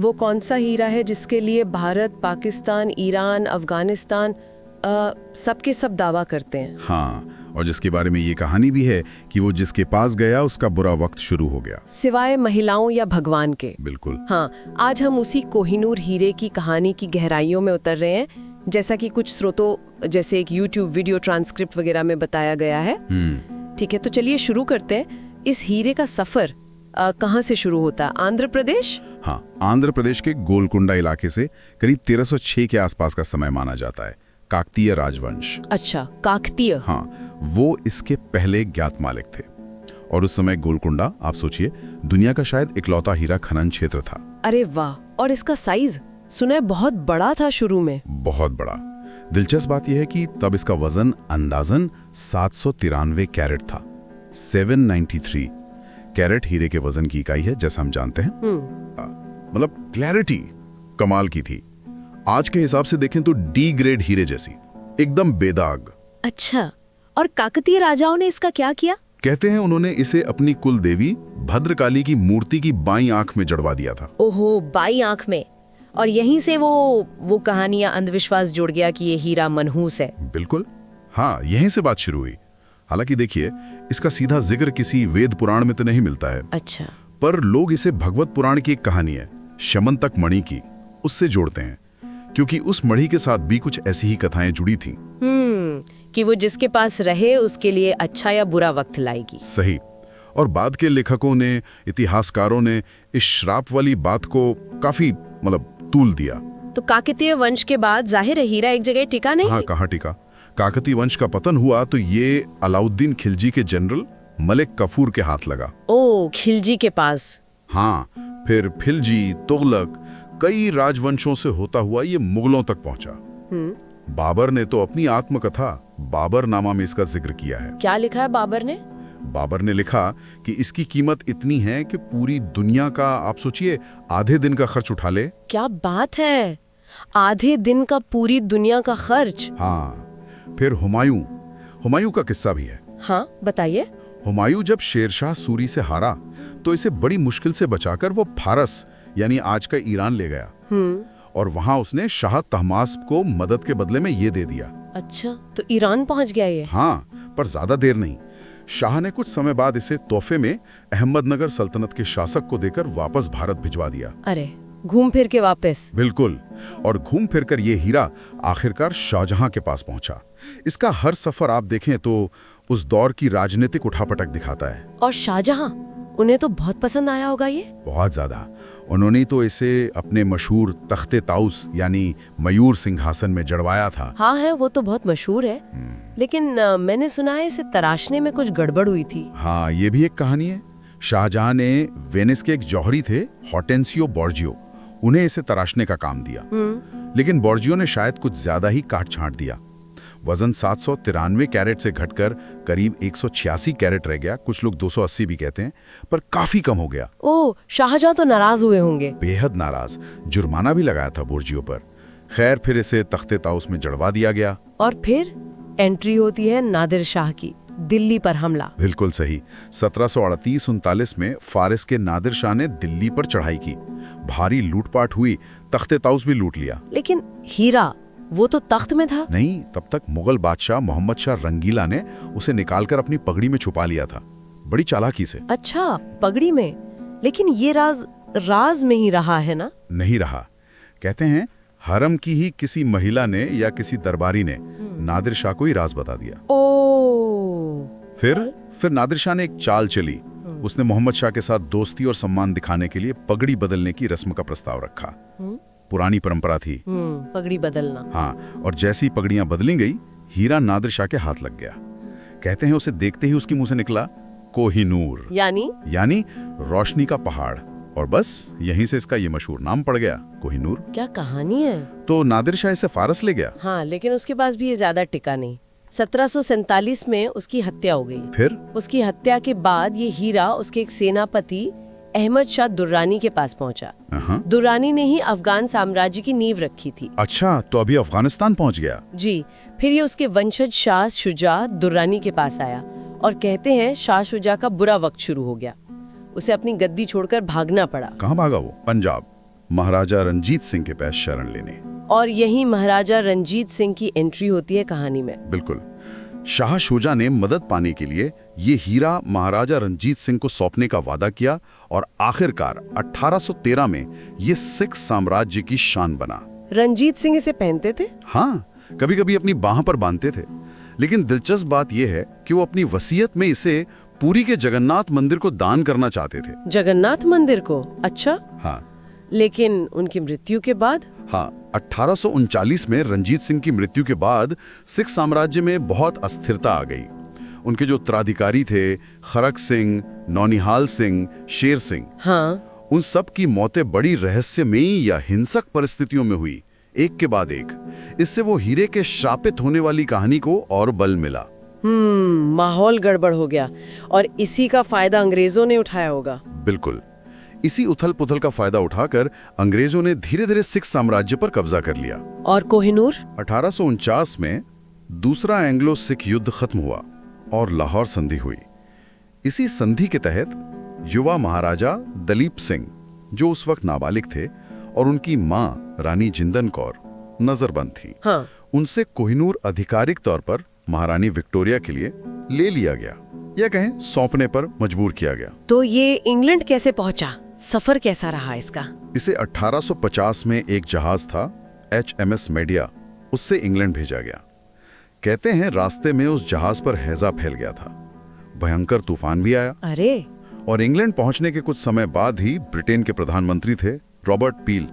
वो कौन सा हीरा है जिसके लिए भारत, पाकिस्तान, ईरान, अफगानिस्तान सबके सब दावा करते हैं? हाँ, और जिसके बारे में ये कहानी भी है कि वो जिसके पास गया उसका बुरा वक्त शुरू हो गया। सिवाय महिलाओं या भगवान के। बिल्कुल। हाँ, आज हम उसी कोहिनूर हीरे की कहानी की गहराइयों में उतर रहे हैं, जैसा कि कुछ स्रोतों जैसे एक YouTube वीडियो ट्रांसक्रिप्ट वगैरह में बताया गया है। ठीक है, तो चलिए शुरू करते हैं। इस हीरे का सफर कहाँ से शुरू होता है? आंध्र प्रदेश? हाँ, आंध्र प्रदेश के गोलकुंडा इलाके से करीब 1306 के आसपास का समय माना जाता है। काकतीय राजवंश। अच्छा, काकतीय। हाँ, वो इसके पहले ज्ञात मालिक थे। और उस समय गोलकुंडा, आप सोचिए, दुनिया का शायद इकलौता हीरा खनन क्षेत्र था। अरे वाह! और इसका साइज सुना है बहुत बड़ा था शुरू में। बहुत बड़ा। दिलचस्प बात यह है कि तब इसका वजन अंदाजन 793 कैरेट था। 793 कैरेट हीरे के वजन की इकाई है, जैसा हम जानते हैं। मतलब क्लैरिटी कमाल की थी। आज के हिसाब से देखें तो डी ग्रेड हीरे जैसी, एकदम बेदाग। अच्छा, और काकतीय राजाओं ने इसका क्या किया? कहते हैं उन्होंने इसे अपनी कुल देवी भद्रकाली की मूर्ति की बाईं आंख में जड़वा दिया था। ओहो, बाईं आंख में। और यहीं से वो कहानी या अंधविश्वास जुड़ गया कि ये हीरा मनहूस है। बिल्कुल, हाँ, यहीं से बात शुरू हुई। हालांकि देखिए, इसका सीधा जिक्र किसी वेद पुराण में तो नहीं मिलता है। अच्छा। पर लोग इसे भगवत पुराण की एक कहानी है, शमंतक मणि की, उससे जोड़ते हैं, क्योंकि उस मणि के साथ भी कुछ ऐसी ही कथाएं जुड़ी थीं। कि वो जिसके पास रहे उसके लिए अच्छा या बुरा वक्त लाएगी। सही। और बाद के लेखकों ने, इतिहासकारों ने इस श्राप वाली बात को काफी तूल दिया। तो काकतीय वंश के बाद जाहिर है हीरा एक जगह टिका नहीं। हाँ, कहाँ टिका। काकतीय वंश का पतन हुआ तो ये अलाउद्दीन खिलजी के जनरल मलिक कफूर के हाथ लगा। ओ, खिलजी के पास। हाँ, फिर खिलजी, तुगलक, कई राजवंशों से होता हुआ ये मुगलों तक पहुंचा। बाबर ने तो अपनी आत्मकथा बाबरनामा में इसका जिक्र किया है। क्या लिखा है बाबर ने? बाबर ने लिखा कि इसकी कीमत इतनी है कि पूरी दुनिया का, आप सोचिए, आधे दिन का खर्च उठा ले। क्या बात है, आधे दिन का पूरी दुनिया का खर्च। हाँ, फिर हुमायूं का किस्सा भी है। हाँ, बताइए। हुमायूं जब शेरशाह सूरी से हारा तो इसे बड़ी मुश्किल से बचाकर वो फारस यानी आज का ईरान ले गया। और वहां उसने शाह तहमास्प को मदद के बदले में ये दे दिया। अच्छा, तो ईरान पहुंच गया ये? हाँ, पर ज्यादा देर नहीं। शाह ने कुछ समय बाद इसे तोहफे में अहमदनगर सल्तनत के शासक को देकर वापस भारत भिजवा दिया। अरे, घूम फिर के वापस? बिल्कुल। और घूम फिर कर ये हीरा आखिरकार शाहजहां के पास पहुंचा। इसका हर सफर आप देखें तो उस दौर की राजनीतिक उठापटक दिखाता है। और शाहजहां, उन्हें तो बहुत पसंद आया होगा ये। बहुत ज्यादा। उन्होंने तो इसे अपने मशहूर तख्ते ताउस यानी मयूर सिंहासन में जड़वाया था। हाँ है, वो तो बहुत मशहूर है। लेकिन मैंने सुना है इसे तराशने में कुछ गड़बड़ हुई थी। हाँ, ये भी एक कहानी है। शाहजहां ने वेनिस के एक जौहरी थे, हॉर्टेंसियो बोर्जियो, उन्हें इसे तराशने का काम दिया। लेकिन बोर्जियो ने शायद कुछ ज्यादा ही काट छांट दिया। वजन 793 कैरेट से घटकर करीब 186 कैरेट रह गया। कुछ लोग 280 भी कहते हैं, पर काफी कम हो गया। ओह, शाहजहां तो नाराज हुए होंगे। बेहद नाराज। जुर्माना भी लगाया था बोर्जियो पर। खैर, फिर इसे तख्ते ताउस में जड़वा दिया गया। और फिर एंट्री होती है नादिर शाह की, दिल्ली पर हमला। बिल्कुल सही। 1738-39 में फारिस के नादिर शाह ने दिल्ली पर चढ़ाई की। भारी लूटपाट हुई, तख्ते ताउस भी लूट लिया। लेकिन हीरा, वो तो तख्त में था। नहीं, तब तक मुगल बादशाह मोहम्मद शाह रंगीला ने उसे निकालकर अपनी पगड़ी में छुपा लिया था, बड़ी चालाकी से। अच्छा, पगड़ी में। लेकिन ये राज में ही रहा है ना? नहीं रहा। कहते हैं हरम की ही किसी महिला ने या किसी दरबारी ने नादिर शाह को ही राज बता दिया। फिर नादिर शाह ने एक चाल चली। उसने मोहम्मद शाह के साथ दोस्ती और सम्मान दिखाने के लिए पगड़ी बदलने की रस्म का प्रस्ताव रखा। पुरानी परंपरा थी पगड़ी बदलना। हाँ, और जैसी पगड़ियां बदली गई, हीरा नादिर शाह के हाथ लग गया। कहते हैं उसे देखते ही उसके मुंह से निकला कोहिनूर, यानी रोशनी का पहाड़। और बस यहीं से इसका ये मशहूर नाम पड़ गया, कोहिनूर। क्या कहानी है। तो नादिर शाह इसे फारस ले गया। हाँ, लेकिन उसके पास भी ये ज्यादा टिका नहीं। 1747 में उसकी हत्या हो गई। फिर उसकी हत्या के बाद ये हीरा उसके एक सेनापति अहमद शाह दुर्रानी के पास पहुंचा। दुर्रानी ने ही अफगान साम्राज्य की नींव रखी थी। अच्छा, तो अभी अफगानिस्तान पहुंच गया। जी। फिर ये उसके वंशज शाह शुजा दुर्रानी के पास आया और कहते हैं शाह शुजा का बुरा वक्त शुरू हो गया। उसे अपनी गद्दी छोड़कर भागना पड़ा। कहाँ भागा वो? पंजाब। महाराजा रंजीत सिंह के पास शरण लेने। और यही महाराजा रंजीत सिंह की एंट्री होती है कहानी में। बिल्कुल। शाह शुजा ने मदद पाने के लिए ये हीरा महाराजा रंजीत सिंह को सौंपने का वादा किया और आखिरकार 1813 में ये सिख साम्राज्य की शान बना। रंजीत सिंह इसे पहनते थे? हाँ, कभी कभी अपनी बाह पर बांधते थे। लेकिन दिलचस्प बात यह है कि वो अपनी वसीयत में इसे पुरी के जगन्नाथ मंदिर को दान करना चाहते थे। जगन्नाथ मंदिर को? अच्छा। हाँ। लेकिन उनकी मृत्यु के बाद? हाँ, 1839 में रंजीत सिंह की मृत्यु के बाद सिख साम्राज्य में बहुत अस्थिरता आ गई। उनके जो उत्तराधिकारी थे, खरक सिंह, नौनिहाल सिंह, शेर सिंह, हाँ, उन सब की मौतें बड़ी रहस्यमयी या हिंसक परिस्थितियों में हुई, एक के बाद एक। इससे वो हीरे के श्रापित होने वाली कहानी को और बल मिला। माहौल गड़बड़ हो गया और इसी का फायदा अंग्रेजों ने उठाया होगा। बिल्कुल। इसी उथल पुथल का फायदा उठाकर अंग्रेजों ने धीरे धीरे सिख साम्राज्य पर कब्जा कर लिया। और कोहिनूर? 1849 में दूसरा एंग्लो सिख युद्ध खत्म हुआ और लाहौर संधि हुई। इसी संधि के तहत युवा महाराजा दलीप सिंह, जो उस वक्त नाबालिग थे, और उनकी मां रानी जिंदन कौर नजरबंद थी। हाँ। उनसे कोहिनूर आधिकारिक तौर पर महारानी विक्टोरिया के लिए ले लिया गया, या कहें सौंपने पर मजबूर किया गया। तो ये इंग्लैंड कैसे पहुंचा? सफर कैसा रहा इसका? इसे 1850 में एक जहाज था HMS मेडिया, उससे इंग्लैंड भेजा गया। कहते हैं रास्ते में उस जहाज पर हैजा फैल गया था, भयंकर तूफान भी आया। अरे! और इंग्लैंड पहुंचने के कुछ समय बाद ही ब्रिटेन के प्रधानमंत्री थे रॉबर्ट पील,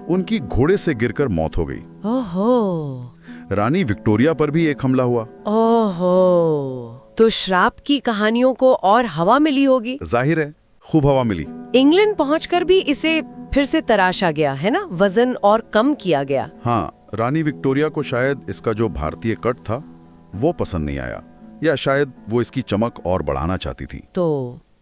उनकी घोड़े से गिरकर मौत हो गई। ओहो! रानी विक्टोरिया पर भी एक हमला हुआ। ओहो! तो श्राप की कहानियों को और हवा मिली होगी। जाहिर है, खूब हवा मिली। इंग्लैंड पहुंचकर भी इसे फिर से तराशा गया है ना, वजन और कम किया गया। हाँ, रानी विक्टोरिया को शायद इसका जो भारतीय कट था वो पसंद नहीं आया, या शायद वो इसकी चमक और बढ़ाना चाहती थी।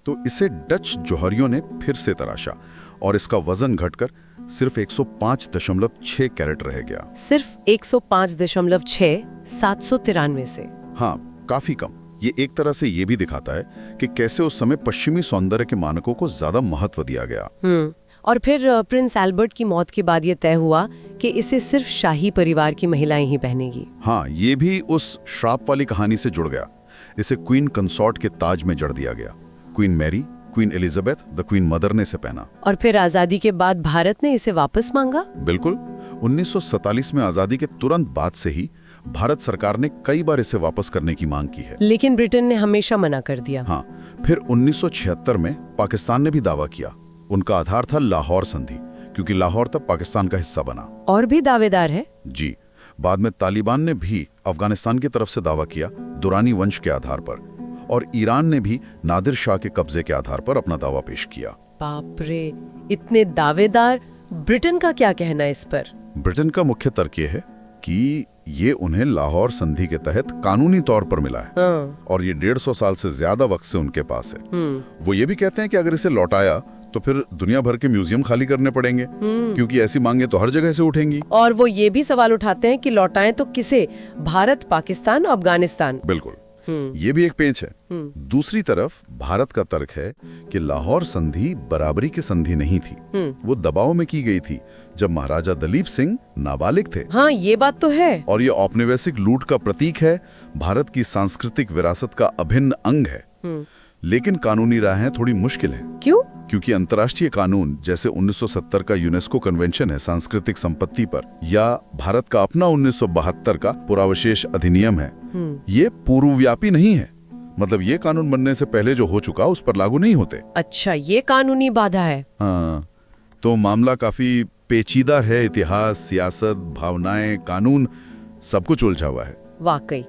तो इसे डच जौहरियों ने फिर से तराशा और इसका वजन घटकर सिर्फ 105.6 कैरेट रह गया। सिर्फ 105.6, 793 से। हाँ, काफी कम। ये एक तरह से ये भी दिखाता है कि कैसे उस समय पश्चिमी सौंदर्य के मानकों को ज्यादा महत्व दिया गया। और फिर प्रिंस एल्बर्ट की मौत के बाद ये तय हुआ कि इसे सिर्फ शाही परिवार की महिलाएं ही पहनेगी। हाँ, ये भी उस श्राप वाली कहानी से जुड़ गया। इसे क्वीन कंसॉर्ट के ताज में जड़ दिया गया। Queen Mary, queen Elizabeth, the queen mother ने इसे पहना। और फिर आजादी के बाद भारत ने इसे वापस मांगा। बिल्कुल। 1947 में आजादी के तुरंत बाद से ही भारत सरकार ने कई बार इसे वापस करने की मांग की है, लेकिन ब्रिटेन ने हमेशा मना कर दिया। हाँ, फिर 1976 में पाकिस्तान ने भी दावा किया। उनका आधार था लाहौर संधि, क्योंकि लाहौर तब पाकिस्तान का हिस्सा बना। और भी दावेदार है? जी। बाद में तालिबान ने भी अफगानिस्तान की तरफ से दावा किया, दुरानी वंश के आधार पर, और ईरान ने भी नादिर शाह के कब्जे के आधार पर अपना दावा पेश किया। बाप रे, इतने दावेदार! ब्रिटेन का क्या कहना है इस पर? ब्रिटेन का मुख्य तर्क ये है कि ये उन्हें लाहौर संधि के तहत कानूनी तौर पर मिला है। और ये 150 साल से ज्यादा वक्त से उनके पास है। वो ये भी कहते हैं कि अगर इसे लौटाया तो फिर दुनिया भर के म्यूजियम खाली करने पड़ेंगे, क्योंकि ऐसी मांगे तो हर जगह से उठेंगी। और वो ये भी सवाल उठाते हैं कि लौटाएं तो किसे? भारत, पाकिस्तान, अफगानिस्तान? बिल्कुल, ये भी एक पेंच है। दूसरी तरफ भारत का तर्क है कि लाहौर संधि बराबरी की संधि नहीं थी, वो दबाव में की गई थी जब महाराजा दलीप सिंह नाबालिग थे। हाँ, ये बात तो है। और ये औपनिवेशिक लूट का प्रतीक है, भारत की सांस्कृतिक विरासत का अभिन्न अंग है। लेकिन कानूनी राहें थोड़ी मुश्किल हैं। क्यों? क्योंकि अंतर्राष्ट्रीय कानून, जैसे 1970 का यूनेस्को कन्वेंशन है सांस्कृतिक संपत्ति पर, या भारत का अपना 1972 का पुरावशेष अधिनियम है, ये पूर्वव्यापी नहीं है। मतलब ये कानून बनने से पहले जो हो चुका उस पर लागू नहीं होते। अच्छा, ये कानूनी बाधा है। हाँ, तो मामला काफी पेचीदा है। इतिहास, सियासत, भावनाएं, कानून, सब कुछ उलझा हुआ है। वाकई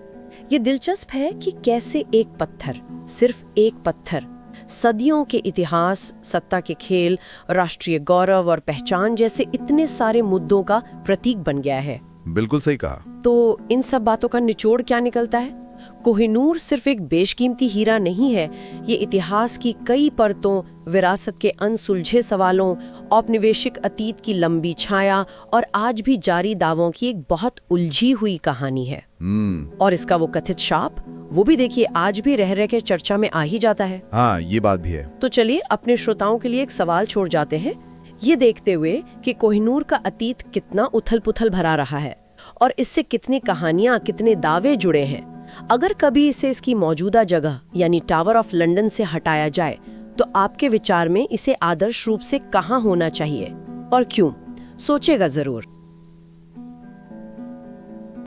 ये दिलचस्प है कि कैसे एक पत्थर, सिर्फ एक पत्थर, सदियों के इतिहास, सत्ता के खेल, राष्ट्रीय गौरव और पहचान जैसे इतने सारे मुद्दों का प्रतीक बन गया है। बिल्कुल सही कहा। तो इन सब बातों का निचोड़ क्या निकलता है? कोहिनूर सिर्फ एक बेशकीमती हीरा नहीं है, ये इतिहास की कई परतों, विरासत के अनसुलझे सवालों, औपनिवेशिक अतीत की लंबी छाया और आज भी जारी दावों की एक बहुत उलझी हुई कहानी है। और इसका वो कथित शाप, वो भी देखिए आज भी रह रह के चर्चा में आ ही जाता है। हाँ, ये बात भी है। तो चलिए अपने श्रोताओं के लिए एक सवाल छोड़ जाते हैं। ये देखते हुए कि कोहिनूर का अतीत कितना उथल-पुथल भरा रहा है और इससे कितनी कहानियां, कितने दावे जुड़े हैं, अगर कभी इसे इसकी मौजूदा जगह यानी टावर ऑफ लंदन से हटाया जाए तो आपके विचार में इसे आदर्श रूप से कहाँ होना चाहिए और क्यों? सोचेगा जरूर।